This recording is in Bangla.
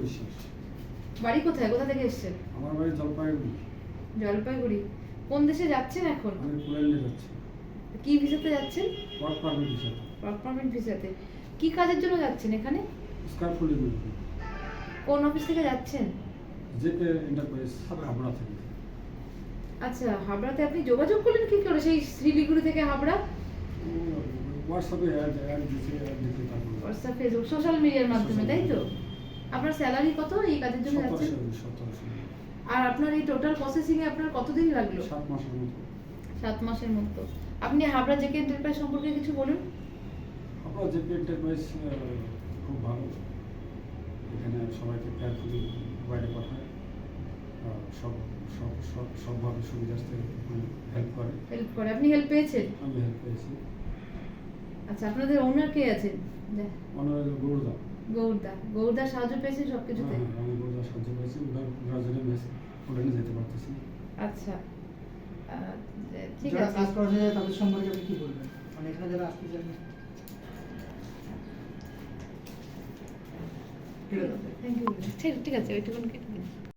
বিশ্বাস। বাড়ি কোথায়, কোথা থেকে এসেছেন? আমার বাড়ি জলপাইগুড়ি। জলপাইগুড়ি। কোন দেশে যাচ্ছেন এখন? আমি পোল্যান্ডে যাচ্ছি। কি ভিসাতে যাচ্ছেন? ওয়ার্ক পারমিট হিসাবে। ওয়ার্ক পারমিট ভিসাতে। কি কাজের জন্য যাচ্ছেন এখানে? স্কারফোল্ডিং কোন অফিস থেকে যাচ্ছেন? জেপে এন্টারপ্রাইজ হাবড়া থেকে। আচ্ছা, হাবড়াতে আপনি যোগাযোগ করলেন কি করে সেই শিলিগুড়ি থেকে হাবড়া? হোয়াটসঅ্যাপে অ্যাড দিতে তারপর হোয়াটসঅ্যাপ, ফেসবুক, সোশ্যাল মিডিয়ার মাধ্যমে, তাই তো? আপনার স্যালারি কত এই কাজের জন্য যাচ্ছেন? 17,000। আর আপনার এই টোটাল প্রসেসিং এ আপনার কতদিন লাগলো? 7 মাসের মতো। 7 মাসের মতো। আপনি হাবড়া জেকে এন্টারপ্রাইজ সম্পর্কে কিছু বলুন। হাবড়া জেপে এন্টারপ্রাইজ খুব ভালো। এখানে সবাইকে কেয়ারফুলি বাইরে পাঠায়। সব সব সব সবভাবে সুবিধার্থে হেল্প করে। হেল্প করে। আপনি হেল্প পেয়েছেন? আমি হেল্প পেয়েছি। আচ্ছা, আপনাদের ওনার কে আছেন? অনারেবল গৌরদা। গৌরদা সাহায্য পেয়েছেন সবকিছুতে? হ্যাঁ, আমি গৌরদার সাহায্য পেয়েছি। ওনার জন্য পোল্যান্ডে যেতে পারতেছি। আচ্ছা, ঠিক যারা আছে। কাজ করা যায় তাদের সম্পর্কে আপনি কি বলবেন? মানে এখানে যারা আসতে চান। Thank you. ঠিক আছে, ওইটুকুন কেটে দিন।